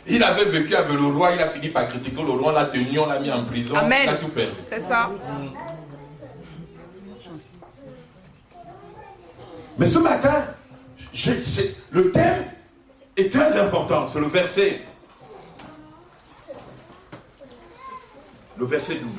Il avait vécu avec le roi, il a fini par critiquer le roi, on l'a tenu, on l'a mis en prison, Amen. il a tout perdu. C'est ça. Mais ce matin, le thème est très important, c'est le verset. Le verset 12.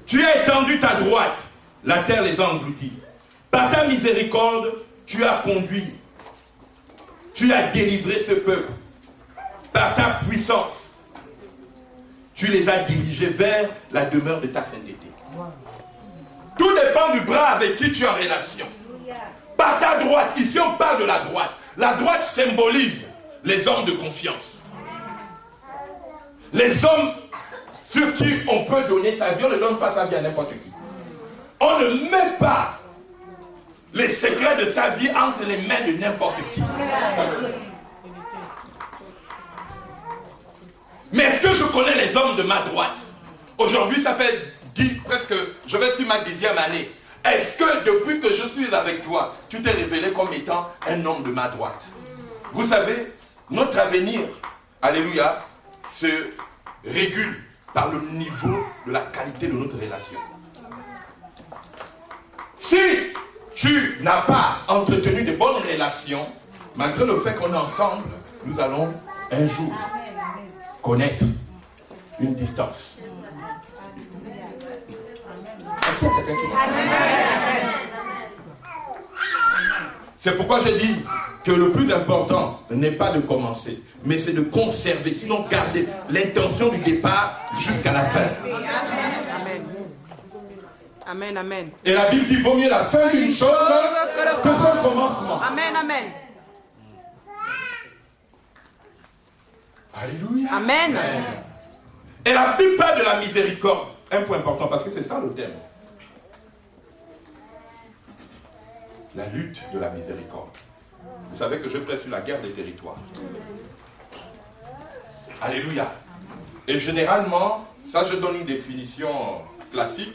Tu as étendu ta droite, la terre les a engloutis. Par ta miséricorde, tu as conduit, tu as délivré ce peuple. Par ta puissance, tu les as dirigés vers la demeure de ta sainteté. Tout dépend du bras avec qui tu es en relation. Par ta droite, ici on parle de la droite. La droite symbolise les hommes de confiance. Les hommes sur qui on peut donner sa vie, on ne donne pas sa vie à n'importe qui. On ne met pas les secrets de sa vie entre les mains de n'importe qui. Mais est-ce que je connais les hommes de ma droite? Aujourd'hui, ça fait presque, je vais sur ma 10e année. Est-ce que depuis que je suis avec toi, tu t'es révélé comme étant un homme de ma droite? Vous savez, notre avenir, alléluia, se régule par le niveau de la qualité de notre relation. Si tu n'as pas entretenu de bonnes relations, malgré le fait qu'on est ensemble, nous allons un jour connaître une distance. Est-ce qu'il y a quelqu'un qui... C'est pourquoi je dis que le plus important n'est pas de commencer, mais c'est de conserver, sinon garder l'intention du départ jusqu'à la fin. Amen. Amen, amen. Et la Bible dit vaut mieux la fin d'une chose que son commencement. Amen, amen. Alléluia. Amen. Et la Bible parle de la miséricorde. Un point important, parce que c'est ça le thème. La lutte de la miséricorde. Vous savez que je prêche sur la guerre des territoires. Alléluia. Et généralement, ça je donne une définition classique.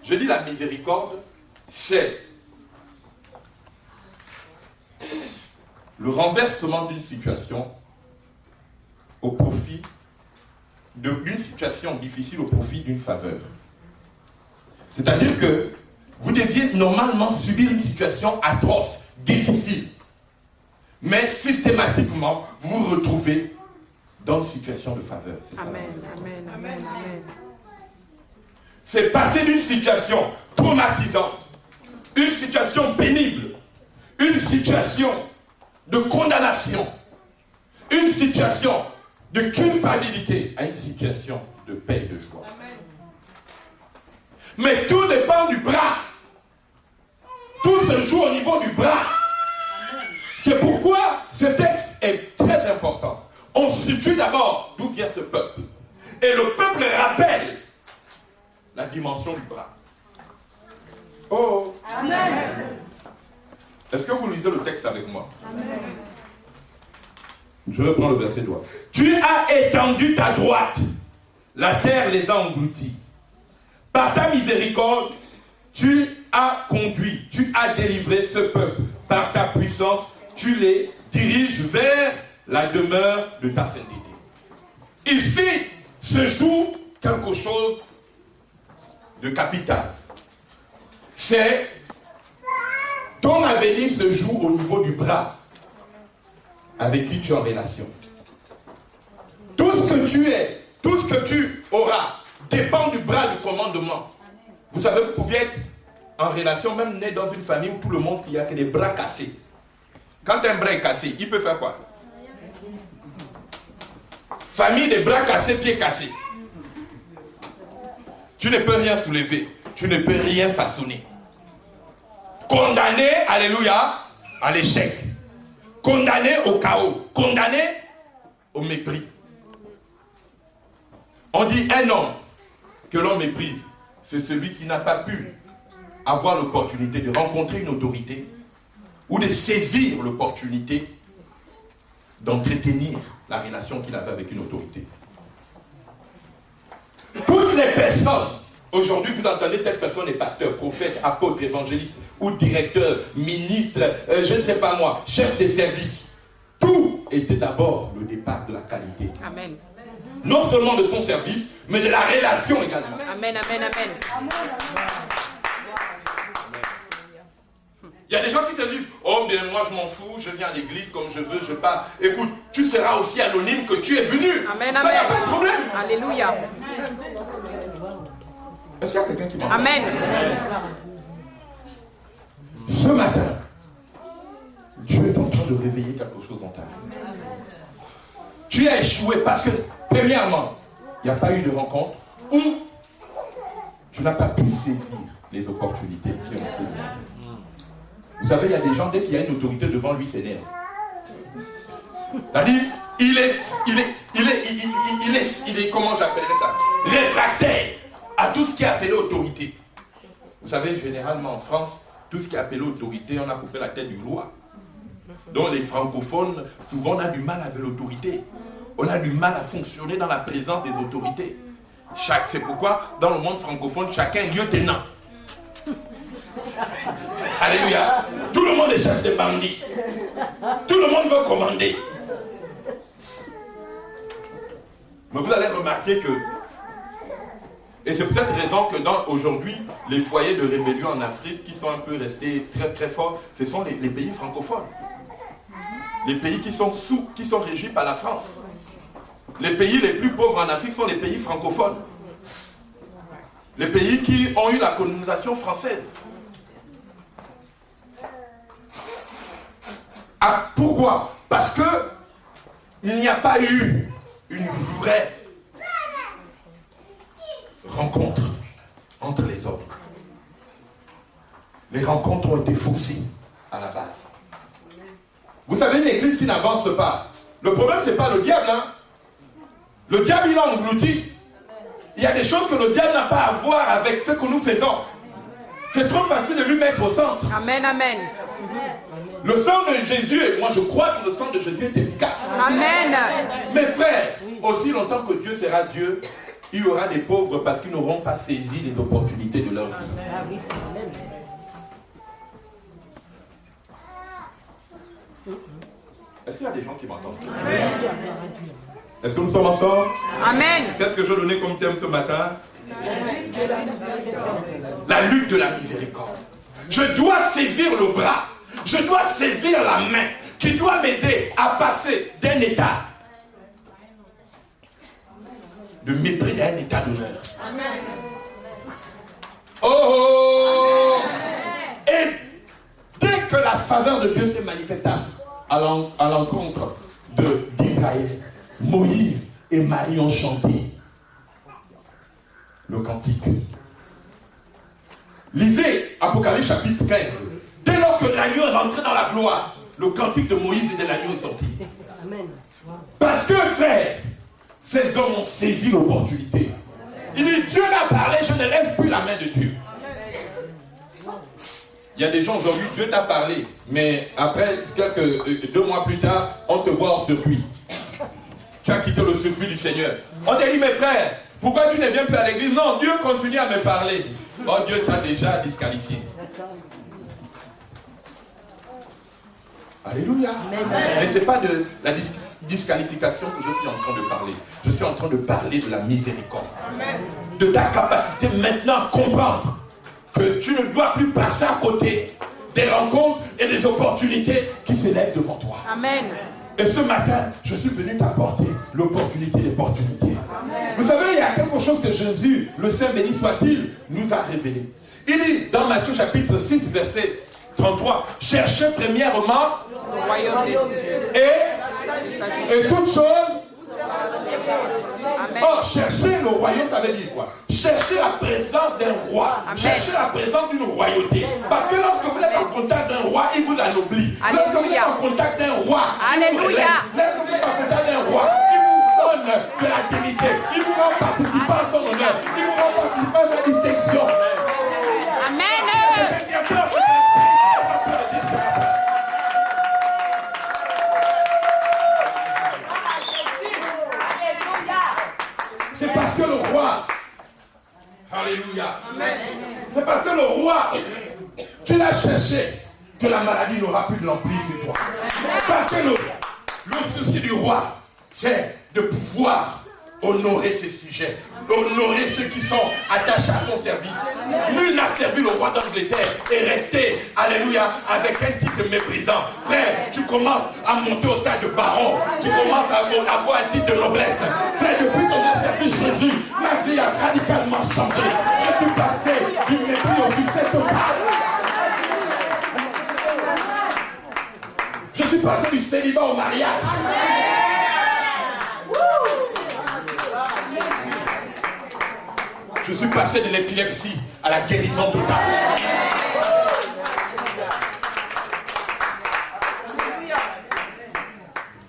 Je dis la miséricorde, c'est le renversement d'une situation au profit d'une situation difficile au profit d'une faveur. C'est-à-dire que vous deviez normalement subir une situation atroce, difficile. Mais systématiquement, vous vous retrouvez dans une situation de faveur. Amen, amen, amen, amen. C'est passer d'une situation traumatisante, une situation pénible, une situation de condamnation, une situation de culpabilité à une situation de paix et de joie. Amen. Mais tout dépend du bras. Tout se joue au niveau du bras. C'est pourquoi ce texte est très important. On situe d'abord d'où vient ce peuple. Et le peuple rappelle la dimension du bras. Oh! Amen. Est-ce que vous lisez le texte avec moi? Amen. Je vais prendre le verset droit. Tu as étendu ta droite, la terre les a engloutis. Par ta miséricorde, tu as conduit, tu as délivré ce peuple. Par ta puissance, tu les diriges vers la demeure de ta sainteté. Ici se joue quelque chose de capital. C'est ton avenir se joue au niveau du bras avec qui tu es en relation. Tout ce que tu es, tout ce que tu auras dépend du bras du commandement. Vous savez, vous pouvez être en relation, même né dans une famille où tout le monde, il n'y a que des bras cassés. Quand un bras est cassé, il peut faire quoi? Famille des bras cassés, pieds cassés. Tu ne peux rien soulever, tu ne peux rien façonner. Condamné, alléluia, à l'échec. Condamné au chaos, condamné au mépris. On dit un homme que l'on méprise, c'est celui qui n'a pas pu avoir l'opportunité de rencontrer une autorité ou de saisir l'opportunité d'entretenir la relation qu'il avait avec une autorité. Toutes les personnes, aujourd'hui vous entendez telle personne est pasteur, prophète, apôtre, évangéliste ou directeur, ministre, je ne sais pas moi, chef de service. Tout était d'abord le départ de la qualité. Amen. Non seulement de son service, mais de la relation également. Amen, amen, amen. Il y a des gens qui te disent, oh bien moi je m'en fous, je viens à l'église comme je veux, je pars. Écoute, tu seras aussi anonyme que tu es venu. Amen, ça, amen. il n'y a pas de problème. Alléluia. Est-ce qu'il y a quelqu'un qui m'entend? Amen. Ce matin, Dieu est en train de réveiller quelque chose dans ta vie. Tu as échoué parce que, premièrement, il n'y a pas eu de rencontre ou tu n'as pas pu saisir les opportunités qui ont été. Vous savez, il y a des gens, dès qu'il y a une autorité devant lui, s'énerve. C'est-à-dire, il est, comment j'appellerais ça, réfractaire à tout ce qui est appelé autorité. Vous savez, généralement en France, tout ce qui est appelé autorité, on a coupé la tête du roi. Donc les francophones, souvent on a du mal avec l'autorité. On a du mal à fonctionner dans la présence des autorités. C'est pourquoi, dans le monde francophone, chacun est lieutenant. Alléluia. Tout le monde est chef de bandit. Tout le monde veut commander. Mais vous allez remarquer que, et c'est pour cette raison que aujourd'hui, les foyers de rébellion en Afrique qui sont un peu restés très très forts, ce sont les pays francophones. Les pays qui sont régis par la France. Les pays les plus pauvres en Afrique sont les pays francophones. Les pays qui ont eu la colonisation française. Ah, pourquoi? Parce que il n'y a pas eu une vraie rencontre entre les hommes. Les rencontres ont été faussées à la base. Vous savez, une église qui n'avance pas, le problème c'est pas le diable, hein? Le diable il a englouti. Il y a des choses que le diable n'a pas à voir avec ce que nous faisons. C'est trop facile de lui mettre au centre. Amen, amen. Le sang de Jésus, et moi je crois que le sang de Jésus est efficace. Amen. Mes frères, aussi longtemps que Dieu sera Dieu, il y aura des pauvres parce qu'ils n'auront pas saisi les opportunités de leur vie. Est-ce qu'il y a des gens qui m'entendent? Est-ce que nous sommes ensemble? Amen. Qu'est-ce que je donnais comme thème ce matin? La lutte de la miséricorde. Je dois saisir le bras. Je dois saisir la main qui doit m'aider à passer d'un état de mépris à un état d'honneur. Oh! Et dès que la faveur de Dieu s'est manifestée à l'encontre d'Israël, Moïse et Marie ont chanté le cantique. Lisez Apocalypse chapitre 15. Dès lors que l'agneau est rentré dans la gloire, le cantique de Moïse et de l'agneau est sorti. Amen. Parce que, frère, ces hommes ont saisi l'opportunité. Il dit, Dieu n'a parlé, je ne lève plus la main de Dieu. Il y a des gens aujourd'hui, Dieu t'a parlé, mais après, 2 mois plus tard, on te voit hors circuit. Tu as quitté le circuit du Seigneur. On t'a dit, mes frères, pourquoi tu ne viens plus à l'église? Non, Dieu continue à me parler. Oh, Dieu t'a déjà disqualifié. Alléluia. Mais ce n'est pas de la disqualification que je suis en train de parler. Je suis en train de parler de la miséricorde. Amen. De ta capacité maintenant à comprendre que tu ne dois plus passer à côté des rencontres et des opportunités qui s'élèvent devant toi. Amen. Et ce matin, je suis venu t'apporter l'opportunité d'opportunité. Vous savez, il y a quelque chose que Jésus, le Saint béni soit-il, nous a révélé. Il dit dans Matthieu chapitre 6, verset 33, cherchez premièrement le royaume des cieux et toute chose. Oh, chercher le royaume, ça veut dire quoi? Chercher la présence d'un roi. Amen. Chercher la présence d'une royauté. Parce que lorsque vous êtes en contact d'un roi, il vous anoblit. Lorsque vous êtes en contact d'un roi, Alléluia. Lorsque vous êtes en contact d'un roi, il vous donne de la dignité. Il vous rend participant à son honneur. Il vous rend participant à sa distinction. Amen. C'est parce que le roi, alléluia, c'est parce que le roi, tu l'as cherché, que la maladie n'aura plus de l'emprise sur toi. Parce que Le souci du roi, c'est de pouvoir honorer ses sujets, honorer ceux qui sont attachés à son service. Nul n'a servi le roi d'Angleterre et resté, alléluia, avec un titre méprisant. Frère, tu commences à monter au stade de baron, tu commences à avoir un titre de noblesse. Frère, depuis que j'ai servi Jésus, ma vie a radicalement changé. Je suis passé du mépris au succès total. Je suis passé du célibat au mariage. Je suis passé de l'épilepsie à la guérison totale.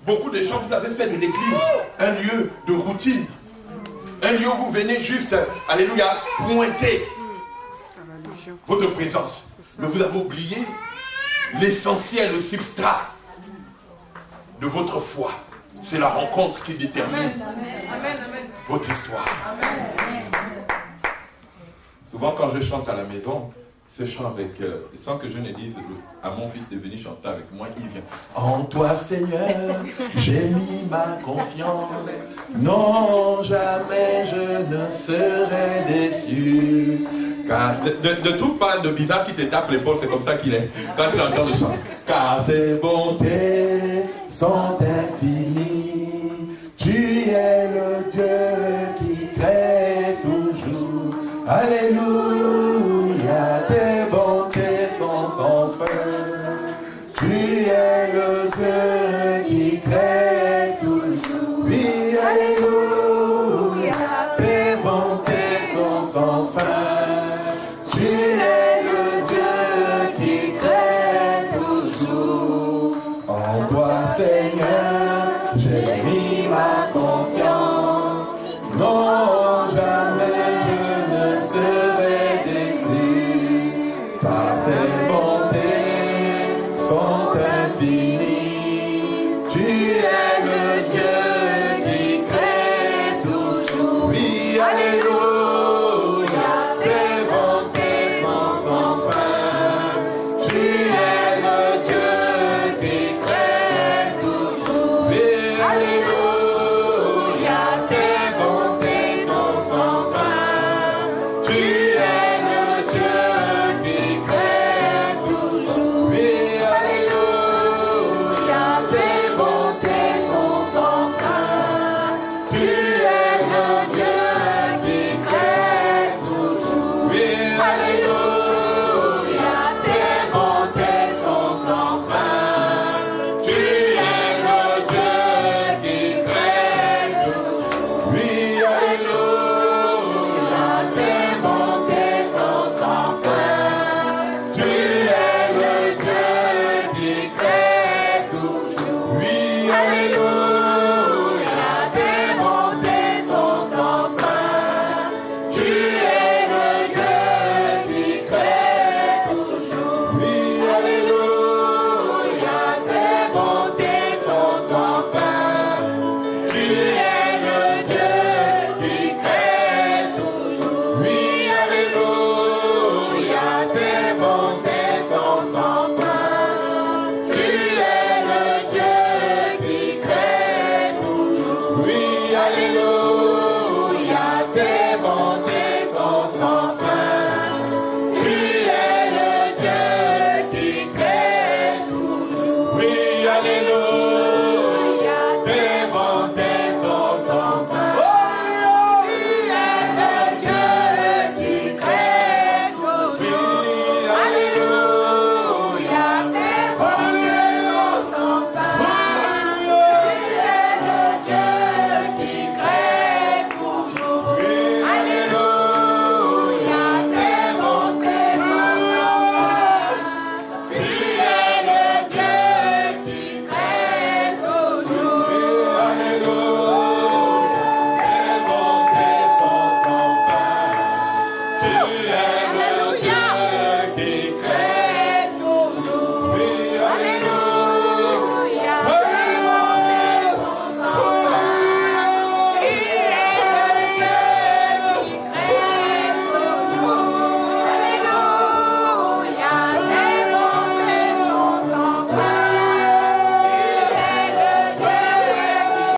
Beaucoup de gens, vous avez fait de l'église un lieu de routine. Un lieu où vous venez juste, alléluia, pointer votre présence. Mais vous avez oublié l'essentiel, le substrat de votre foi. C'est la rencontre qui détermine votre histoire. Souvent quand je chante à la maison, ce chant avec, sans que je ne dise à mon fils de venir chanter avec moi, il vient. En toi Seigneur, j'ai mis ma confiance. Non, jamais je ne serai déçu. Car, ne trouve pas de bizarre qui te tape l'épaule, c'est comme ça qu'il est. Quand tu entends le chant. Car tes bontés sont infinies. Tu es le Dieu qui crée toujours. Alléluia, tes bontés sont sans fin. Tu es le Dieu qui crée toujours. Oui, alléluia, tes bontés sont sans fin. Tu es le Dieu qui crée toujours. En toi, Seigneur, j'ai mis ma confiance. Non, jamais je ne serai déçu. Car tes bontés sont infinies. Tu es le Dieu qui crée toujours. Oui, alléluia, tes bontés sont sans fin. Tu es le Dieu qui crée toujours. Oui, alléluia, tes bontés sont sans fin. Tu es le Dieu qui crée toujours. Oui, alléluia, tes bontés sont sans fin. Tu es le Dieu qui crée toujours. Oui, alléluia, tes bontés sont sans fin. Tu es le Dieu qui crée toujours. Oui, alléluia, tes bontés sont sans fin. Tu es le Dieu qui crée toujours. Oui, alléluia.